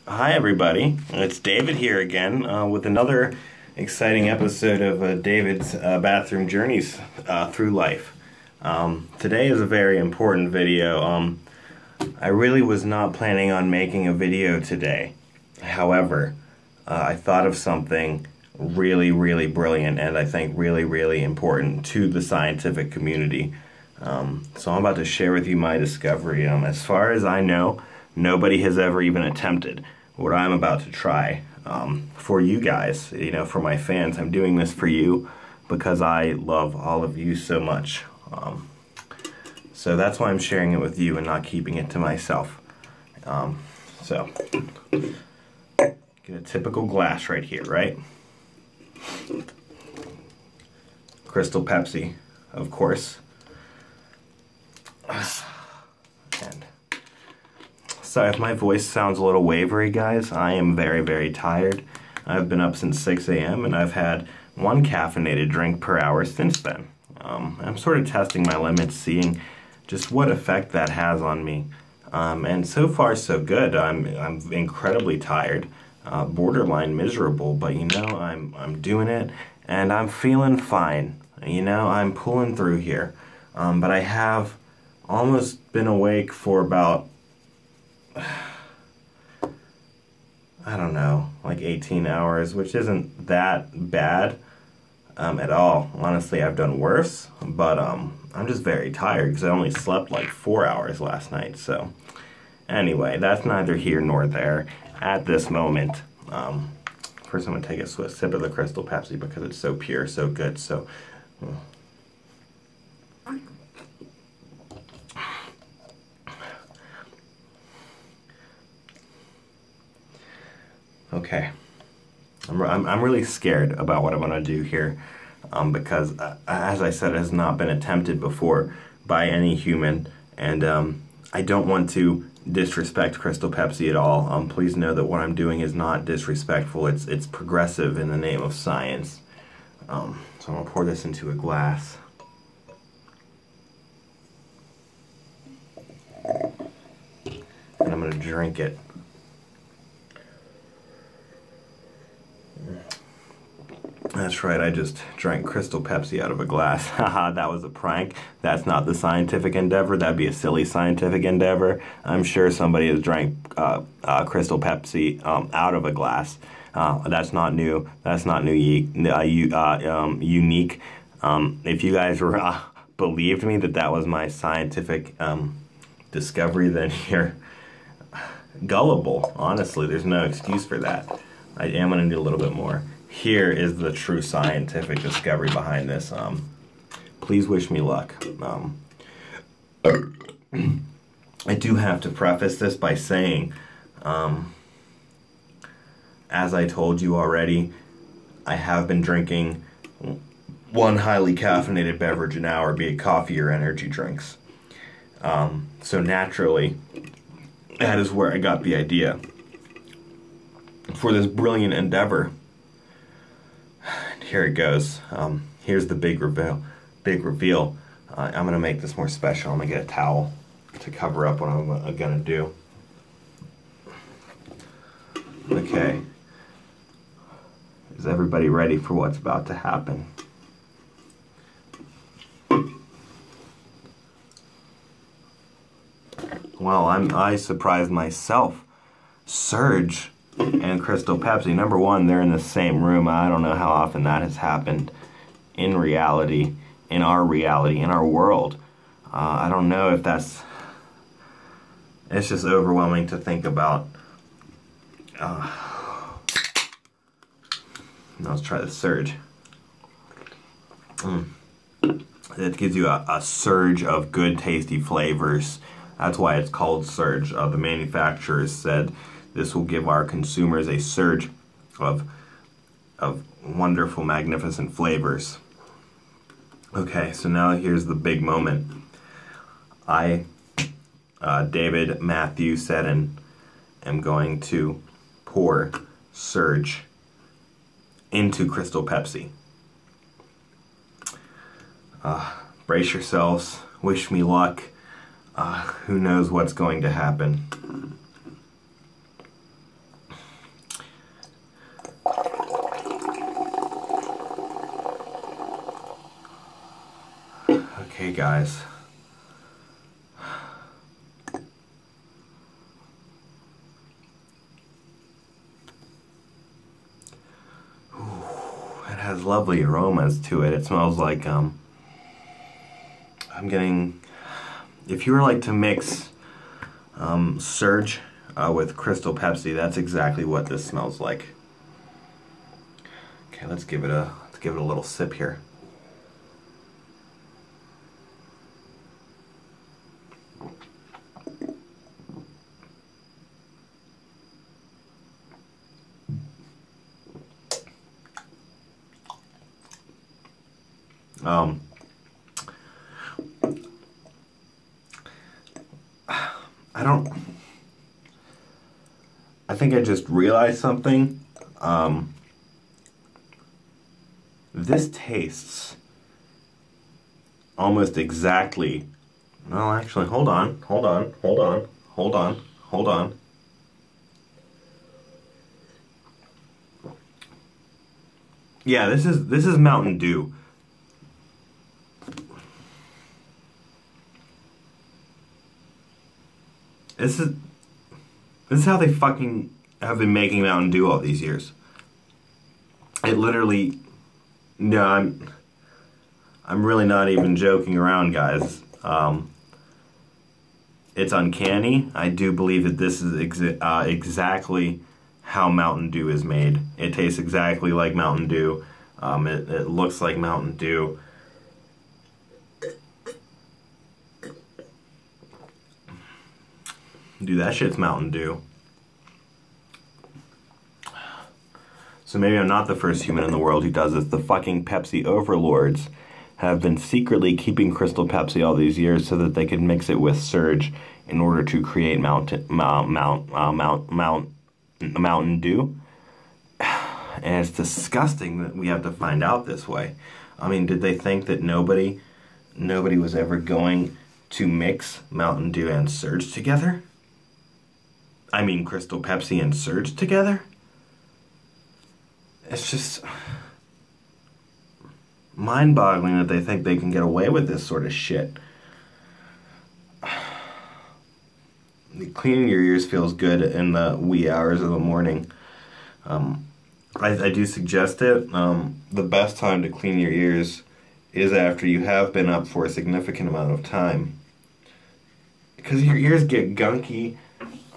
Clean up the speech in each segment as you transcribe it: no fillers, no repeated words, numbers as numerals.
Hi everybody, it's David here again with another exciting episode of David's Bathroom Journeys Through Life. Today is a very important video. I really was not planning on making a video today. However, I thought of something really brilliant and I think really important to the scientific community. So I'm about to share with you my discovery. As far as I know, nobody has ever even attempted what I'm about to try. For you guys, for my fans, I'm doing this for you because I love all of you so much. So that's why I'm sharing it with you and not keeping it to myself. So, get a typical glass right here, right? Crystal Pepsi, of course. And sorry if my voice sounds a little wavery, guys. I am very tired. I've been up since 6 a.m. and I've had one caffeinated drink per hour since then. I'm sort of testing my limits, seeing just what effect that has on me. And so far so good. I'm incredibly tired, borderline miserable, but I'm doing it and I'm feeling fine. I'm pulling through here. But I have almost been awake for about, I don't know, like 18 hours, which isn't that bad at all. Honestly, I've done worse, but I'm just very tired because I only slept like 4 hours last night. So anyway, that's neither here nor there at this moment. First I'm going to take a sip of the Crystal Pepsi because it's so pure, so good. So okay, I'm really scared about what I'm going to do here because, as I said, it has not been attempted before by any human, and I don't want to disrespect Crystal Pepsi at all. Please know that what I'm doing is not disrespectful. It's progressive in the name of science. So I'm going to pour this into a glass. And I'm going to drink it. That's right, I just drank Crystal Pepsi out of a glass. Haha, that was a prank. That's not the scientific endeavor. That'd be a silly scientific endeavor. I'm sure somebody has drank Crystal Pepsi out of a glass. That's not new. That's not unique. If you guys were believed me that was my scientific discovery, then you're gullible. Honestly, there's no excuse for that. I am going to do a little bit more. Here is the true scientific discovery behind this. Please wish me luck. I do have to preface this by saying, as I told you already, I have been drinking one highly caffeinated beverage an hour, be it coffee or energy drinks. So naturally, that is where I got the idea for this brilliant endeavor. Here it goes. Here's the big reveal. I'm going to make this more special. I'm going to get a towel to cover up what I'm going to do. Okay. Is everybody ready for what's about to happen? Well, I surprised myself. Surge and Crystal Pepsi. Number one, they're in the same room. I don't know how often that has happened in reality, in our world. I don't know if that's... It's just overwhelming to think about. Let's try the Surge. It gives you a surge of good, tasty flavors. That's why it's called Surge. The manufacturers said this will give our consumers a surge of wonderful, magnificent flavors. Okay, so now here's the big moment. I, David Matthew Seddon, am going to pour Surge into Crystal Pepsi. Brace yourselves. Wish me luck. Who knows what's going to happen. guys. It has lovely aromas to it. It smells like, I'm getting, if you were like to mix Surge with Crystal Pepsi, that's exactly what this smells like. Okay, let's give it a little sip here. I think I just realized something. This tastes almost exactly. No, actually, hold on. Yeah, this is Mountain Dew. This is how they fucking have been making Mountain Dew all these years. It literally, no, I'm really not even joking around, guys. It's uncanny. I do believe that this is exactly how Mountain Dew is made. It tastes exactly like Mountain Dew. It looks like Mountain Dew. Dude, that shit's Mountain Dew. So maybe I'm not the first human in the world who does this. The fucking Pepsi overlords have been secretly keeping Crystal Pepsi all these years so that they could mix it with Surge in order to create Mountain Dew. And it's disgusting that we have to find out this way. I mean, did they think that nobody was ever going to mix Mountain Dew and Surge together? I mean, Crystal Pepsi and Surge together? It's just mind-boggling that they think they can get away with this sort of shit. Cleaning your ears feels good in the wee hours of the morning. I do suggest it. The best time to clean your ears is after you have been up for a significant amount of time. Because your ears get gunky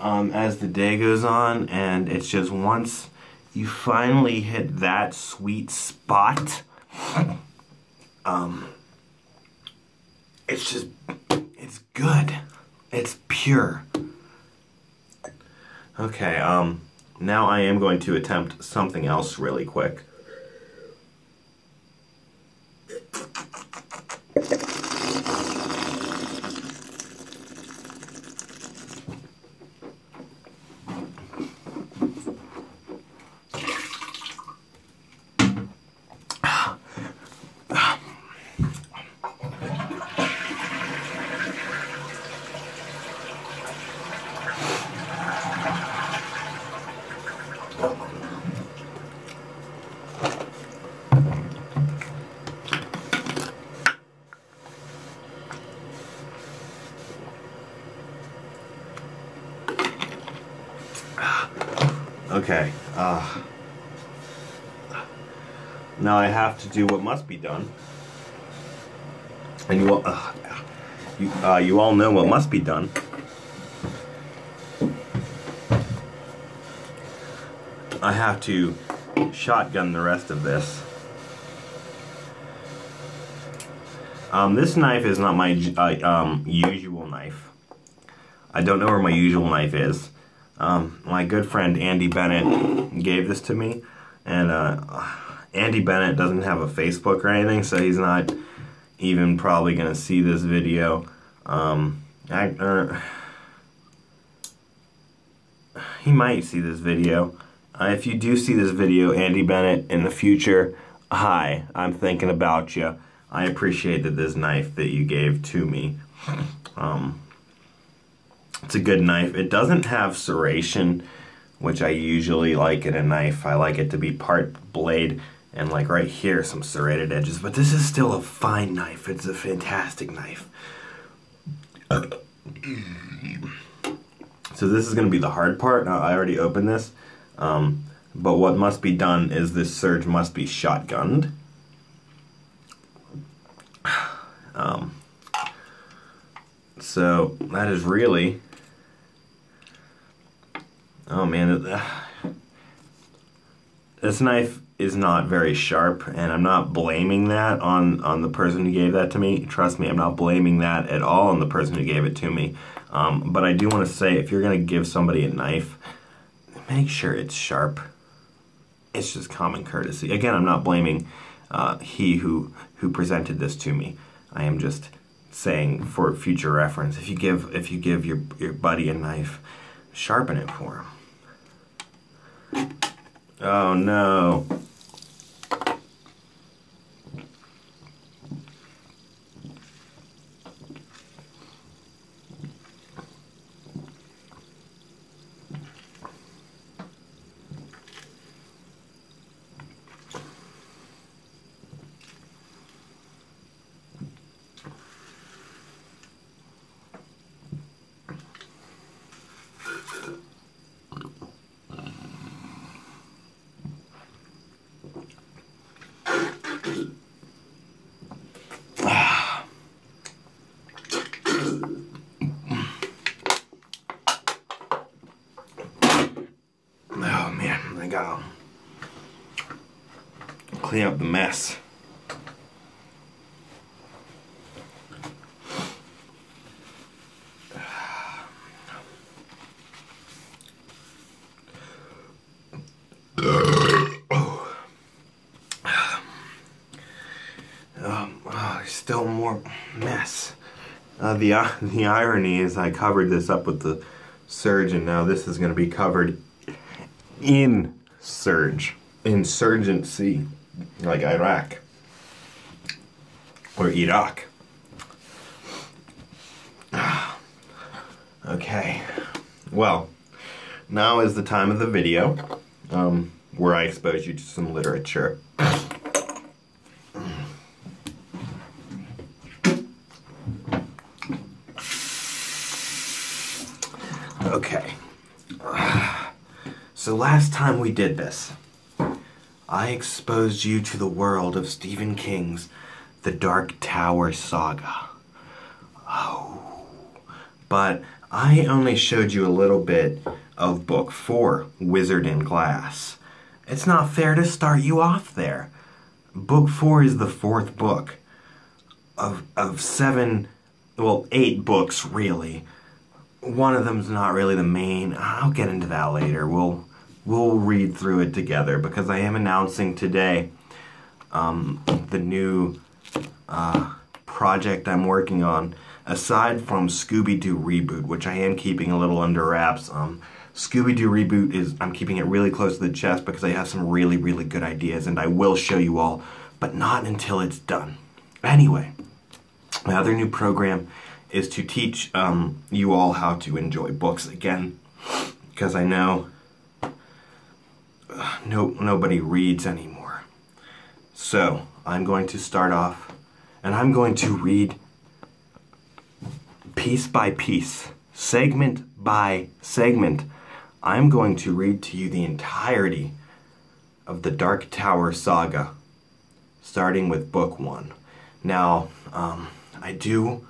as the day goes on, and it's just once you finally hit that sweet spot, it's good. It's pure. Okay, now I am going to attempt something else really quick. Okay, now I have to do what must be done, and you all know what must be done. I have to shotgun the rest of this. This knife is not my usual knife. I don't know where my usual knife is. My good friend Andy Bennett gave this to me, and Andy Bennett doesn't have a Facebook or anything, so he's not even probably going to see this video. He might see this video. If you do see this video, Andy Bennett, in the future, hi, I'm thinking about you. I appreciate this knife that you gave to me. It's a good knife. It doesn't have serration, which I usually like in a knife. I like it to be part blade and like right here some serrated edges, but this is still a fine knife. It's a fantastic knife. So this is going to be the hard part. Now, I already opened this, but what must be done is this serge must be shotgunned. So that is really, oh man, this knife is not very sharp, and I'm not blaming that on the person who gave that to me. Trust me, I'm not blaming that at all on the person who gave it to me. But I do want to say, if you're going to give somebody a knife, make sure it's sharp. It's just common courtesy. Again, I'm not blaming he who presented this to me. I am just saying, for future reference, if you give your buddy a knife, sharpen it for him. Oh no. Gotta clean up the mess. There's still more mess. The irony is I covered this up with the serge, and now this is going to be covered in serge, insurgency, like Iraq or Iraq. Okay, well, now is the time of the video where I expose you to some literature. Okay. So last time we did this, I exposed you to the world of Stephen King's The Dark Tower Saga. Oh. But I only showed you a little bit of Book 4, Wizard in Glass. It's not fair to start you off there. Book 4 is the 4th book of 7, well, 8 books really. One of them's not really the main. I'll get into that later. We'll read through it together, because I am announcing today the new project I'm working on. Aside from Scooby-Doo Reboot, which I am keeping a little under wraps, Scooby-Doo Reboot I'm keeping it really close to the chest because I have some really, really good ideas, and I will show you all, but not until it's done. Anyway, my other new program is to teach you all how to enjoy books again, because I know nobody reads anymore. So I'm going to start off, and I'm going to read piece by piece, segment by segment. I'm going to read to you the entirety of the Dark Tower Saga, starting with Book 1. Now, I do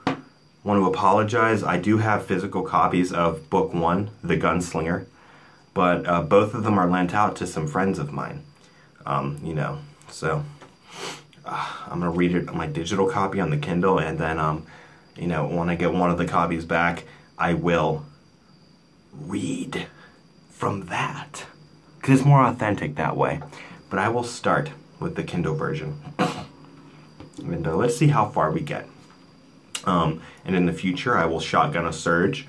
want to apologize. I do have physical copies of Book 1, The Gunslinger, but both of them are lent out to some friends of mine. You know, so I'm going to read it on my digital copy on the Kindle, and then, you know, when I get one of the copies back, I will read from that, because it's more authentic that way. But I will start with the Kindle version, and let's see how far we get. And in the future, I will shotgun a serge,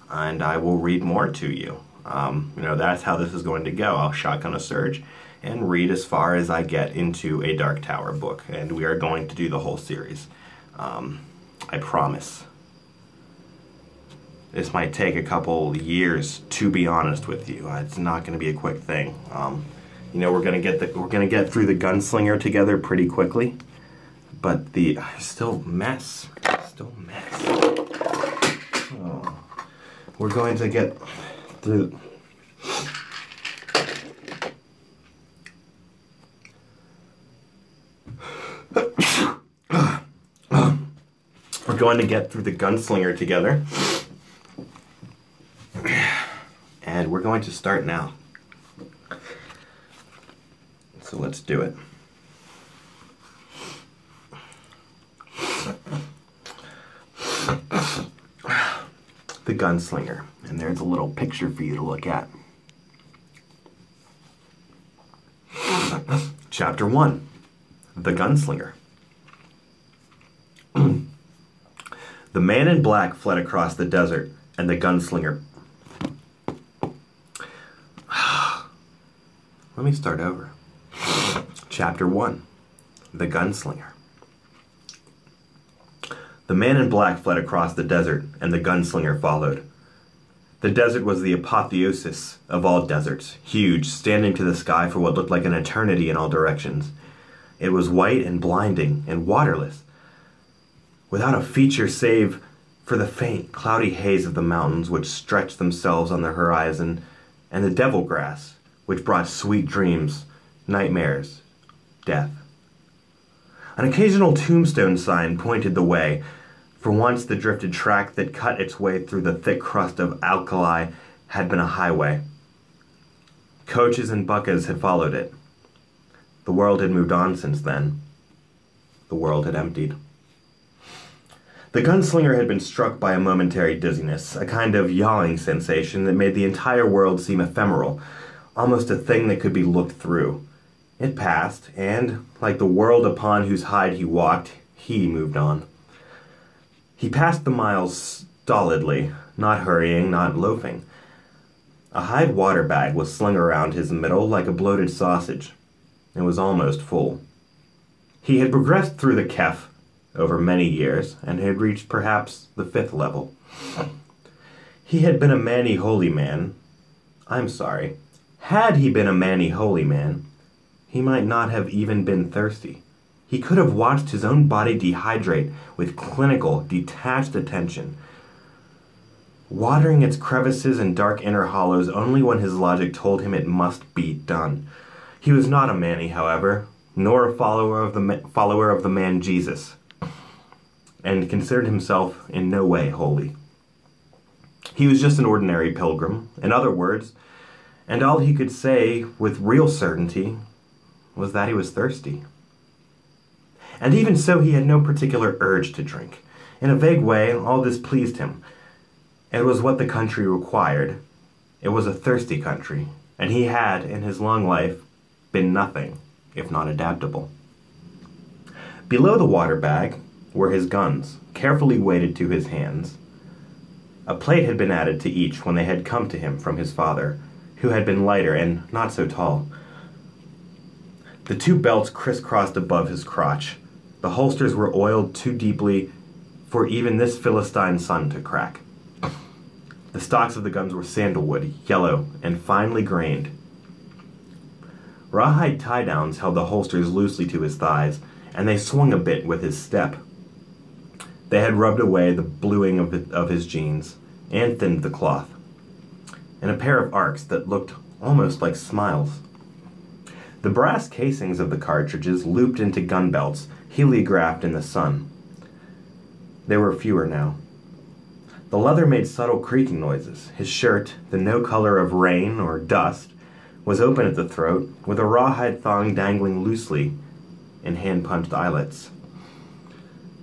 and I will read more to you. You know, that's how this is going to go. I'll shotgun a serge and read as far as I get into a Dark Tower book, and we are going to do the whole series. I promise. This might take a couple years, to be honest with you. It's not going to be a quick thing. You know, we're gonna get through the gunslinger together pretty quickly, but still mess. Oh. We're going to get through. We're going to get through the gunslinger together, and we're going to start now. So let's do it. The Gunslinger, and there's a little picture for you to look at. Chapter 1, The Gunslinger. The man in black fled across the desert, and the gunslinger... Let me start over. Chapter 1, The Gunslinger. The man in black fled across the desert, and the gunslinger followed. The desert was the apotheosis of all deserts, huge, standing to the sky for what looked like an eternity in all directions. It was white and blinding and waterless, without a feature save for the faint, cloudy haze of the mountains which stretched themselves on the horizon, and the devil grass, which brought sweet dreams, nightmares, death. An occasional tombstone sign pointed the way. For once the drifted track that cut its way through the thick crust of alkali had been a highway. Coaches and buckas had followed it. The world had moved on since then. The world had emptied. The gunslinger had been struck by a momentary dizziness, a kind of yawing sensation that made the entire world seem ephemeral, almost a thing that could be looked through. It passed, and, like the world upon whose hide he walked, he moved on. He passed the miles stolidly, not hurrying, not loafing. A hide water bag was slung around his middle like a bloated sausage. It was almost full. He had progressed through the Kef over many years, and had reached perhaps the 5th level. He had been a manny holy man. I'm sorry. Had he been a manny holy man, he might not have even been thirsty. He could have watched his own body dehydrate with clinical, detached attention, watering its crevices and dark inner hollows only when his logic told him it must be done. He was not a manny, however, nor a follower of the man Jesus, and considered himself in no way holy. He was just an ordinary pilgrim, in other words, and all he could say with real certainty was that he was thirsty. And even so, he had no particular urge to drink. In a vague way, all this pleased him. It was what the country required. It was a thirsty country, and he had, in his long life, been nothing if not adaptable. Below the water bag were his guns, carefully weighted to his hands. A plate had been added to each when they had come to him from his father, who had been lighter and not so tall. The 2 belts crisscrossed above his crotch. The holsters were oiled too deeply for even this Philistine sun to crack. The stocks of the guns were sandalwood, yellow, and finely grained. Rawhide tie-downs held the holsters loosely to his thighs, and they swung a bit with his step. They had rubbed away the bluing of his jeans, and thinned the cloth, and a pair of arcs that looked almost like smiles. The brass casings of the cartridges looped into gun belts, heliographed in the sun. There were fewer now. The leather made subtle creaking noises. His shirt, the no color of rain or dust, was open at the throat, with a rawhide thong dangling loosely in hand-punched eyelets.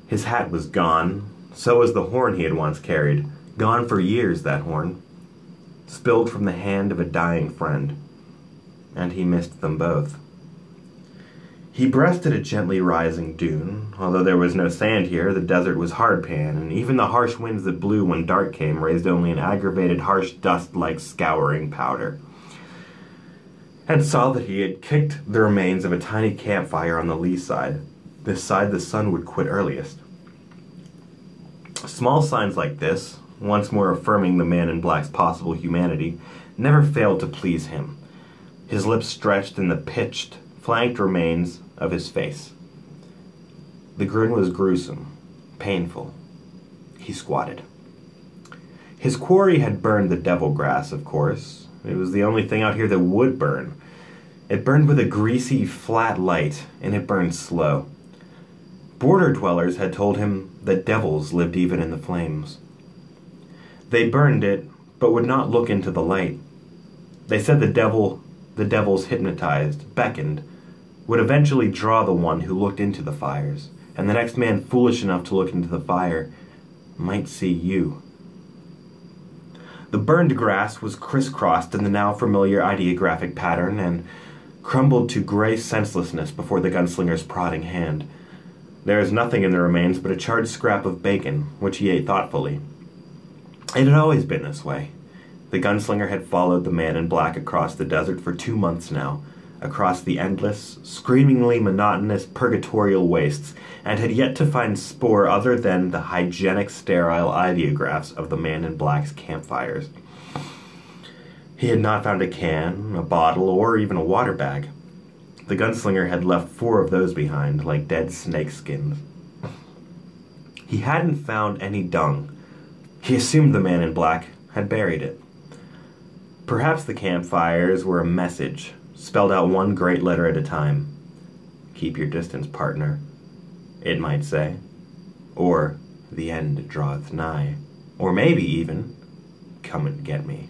His hat was gone, so was the horn he had once carried. Gone for years, that horn. Spilled from the hand of a dying friend. And he missed them both. He breasted a gently rising dune. Although there was no sand here, the desert was hardpan, and even the harsh winds that blew when dark came raised only an aggravated harsh dust like scouring powder. And saw that he had kicked the remains of a tiny campfire on the lee side, the side the sun would quit earliest. Small signs like this, once more affirming the man in black's possible humanity, never failed to please him. his lips stretched in the pitched, flanked remains of his face. The grin was gruesome, painful. He squatted. His quarry had burned the devil grass, of course. It was the only thing out here that would burn. It burned with a greasy, flat light, and it burned slow. Border dwellers had told him that devils lived even in the flames. They burned it, but would not look into the light. They said the devils hypnotized, beckoned, would eventually draw the one who looked into the fires, and the next man foolish enough to look into the fire might see you. The burned grass was crisscrossed in the now familiar ideographic pattern and crumbled to gray senselessness before the gunslinger's prodding hand. There is nothing in the remains but a charred scrap of bacon, which he ate thoughtfully. It had always been this way. The gunslinger had followed the man in black across the desert for 2 months now, across the endless, screamingly monotonous purgatorial wastes, and had yet to find spoor other than the hygienic, sterile ideographs of the man in black's campfires. He had not found a can, a bottle, or even a water bag. The gunslinger had left 4 of those behind, like dead snake skins. He hadn't found any dung. He assumed the man in black had buried it. Perhaps the campfires were a message, spelled out one great letter at a time. Keep your distance, partner, it might say. Or, the end draweth nigh. Or maybe even, come and get me.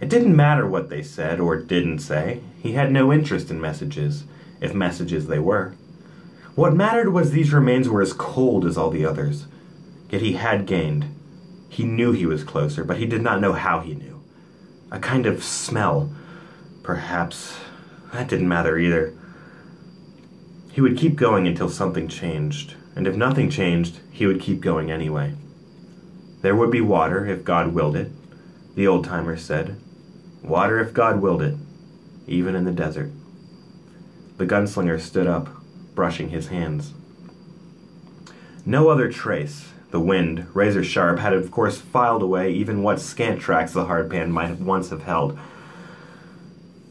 It didn't matter what they said or didn't say. He had no interest in messages, if messages they were. What mattered was these remains were as cold as all the others. Yet he had gained. He knew he was closer, but he did not know how he knew. A kind of smell. Perhaps. That didn't matter either. He would keep going until something changed, and if nothing changed, he would keep going anyway. There would be water if God willed it, the old-timers said. Water if God willed it, even in the desert. The gunslinger stood up, brushing his hands. No other trace. The wind, razor-sharp, had of course filed away even what scant tracks the hardpan might once have held.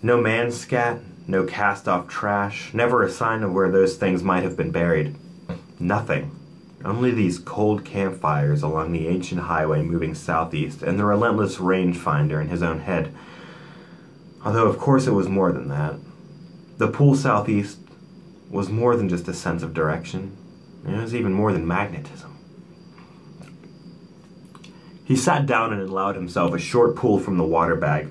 No man's scat, no cast-off trash, never a sign of where those things might have been buried. Nothing. Only these cold campfires along the ancient highway moving southeast, and the relentless rangefinder in his own head. Although, of course, it was more than that. The pool southeast was more than just a sense of direction. It was even more than magnetism. He sat down and allowed himself a short pull from the water bag.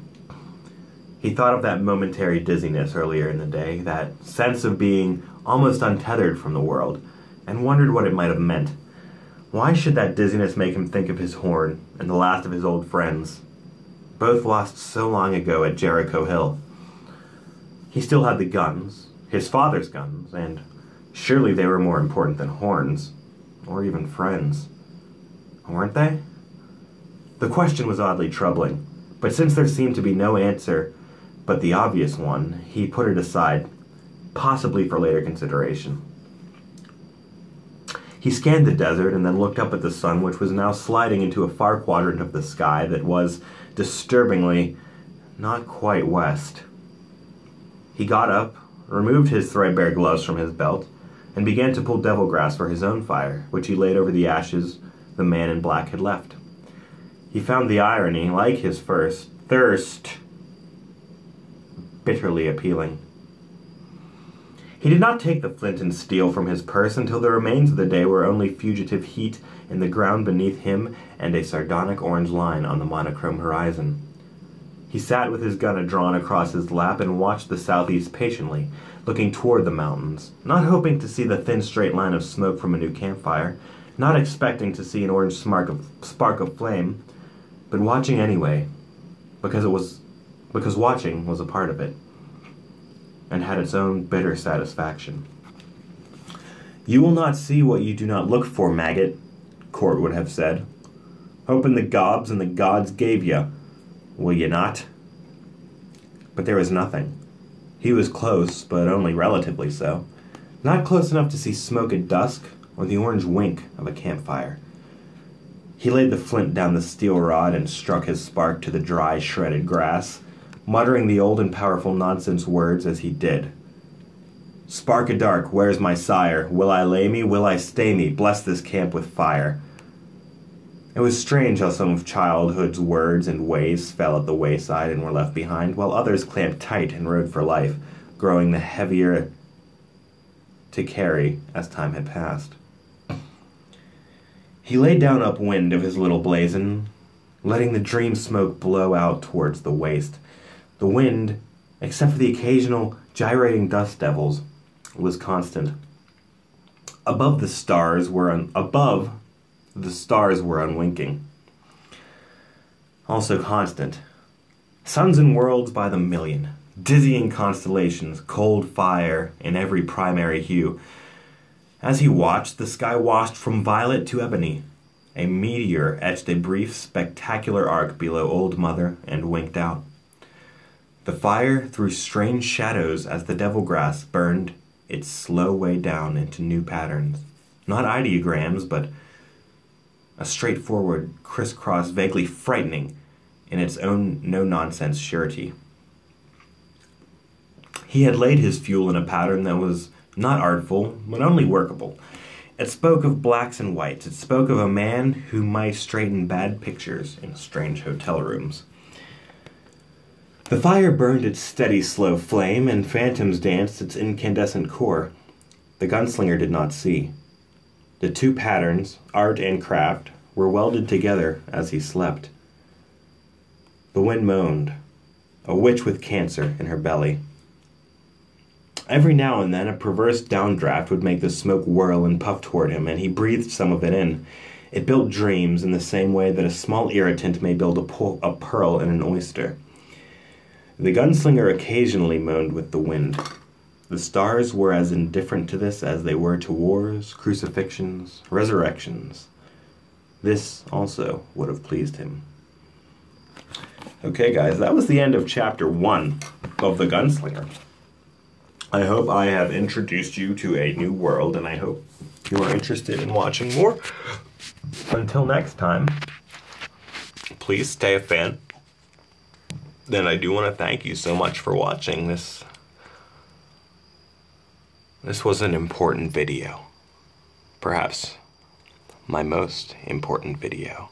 He thought of that momentary dizziness earlier in the day, that sense of being almost untethered from the world, and wondered what it might have meant. Why should that dizziness make him think of his horn and the last of his old friends, both lost so long ago at Jericho Hill? He still had the guns, his father's guns, and surely they were more important than horns, or even friends. Weren't they? The question was oddly troubling, but since there seemed to be no answer but the obvious one, he put it aside, possibly for later consideration. He scanned the desert and then looked up at the sun, which was now sliding into a far quadrant of the sky that was, disturbingly, not quite west. He got up, removed his threadbare gloves from his belt, and began to pull devil grass for his own fire, which he laid over the ashes the man in black had left. He found the irony, like his first thirst, bitterly appealing. He did not take the flint and steel from his purse until the remains of the day were only fugitive heat in the ground beneath him and a sardonic orange line on the monochrome horizon. He sat with his gun drawn across his lap and watched the southeast patiently, looking toward the mountains, not hoping to see the thin straight line of smoke from a new campfire, not expecting to see an orange spark of flame, but watching anyway, because watching was a part of it, and had its own bitter satisfaction. "You will not see what you do not look for, maggot," Cort would have said. "Open the gobs and the gods gave you, will ye not?" But there was nothing. He was close, but only relatively so. Not close enough to see smoke at dusk or the orange wink of a campfire. He laid the flint down the steel rod and struck his spark to the dry, shredded grass, muttering the old and powerful nonsense words as he did. Spark a dark, where's my sire? Will I lay me? Will I stay me? Bless this camp with fire. It was strange how some of childhood's words and ways fell at the wayside and were left behind, while others clamped tight and rode for life, growing the heavier to carry as time had passed. He lay down upwind of his little blazon, letting the dream smoke blow out towards the waste. The wind, except for the occasional gyrating dust devils, was constant. Above the stars were unwinking. Also constant. Suns and worlds by the million. Dizzying constellations, cold fire in every primary hue. As he watched, the sky washed from violet to ebony. A meteor etched a brief, spectacular arc below Old Mother and winked out. The fire threw strange shadows as the devil grass burned its slow way down into new patterns. Not ideograms, but a straightforward crisscross, vaguely frightening in its own no-nonsense surety. He had laid his fuel in a pattern that was not artful, but only workable. It spoke of blacks and whites. It spoke of a man who might straighten bad pictures in strange hotel rooms. The fire burned its steady, slow flame, and phantoms danced its incandescent core. The gunslinger did not see. The two patterns, art and craft, were welded together as he slept. The wind moaned, a witch with cancer in her belly. Every now and then a perverse downdraft would make the smoke whirl and puff toward him, and he breathed some of it in. It built dreams in the same way that a small irritant may build a pearl in an oyster. The gunslinger occasionally moaned with the wind. The stars were as indifferent to this as they were to wars, crucifixions, resurrections. This also would have pleased him. Okay, guys, that was the end of Chapter 1 of The Gunslinger. I hope I have introduced you to a new world, and I hope you are interested in watching more. Until next time, please stay a fan. Then I do want to thank you so much for watching this. This was an important video. Perhaps my most important video.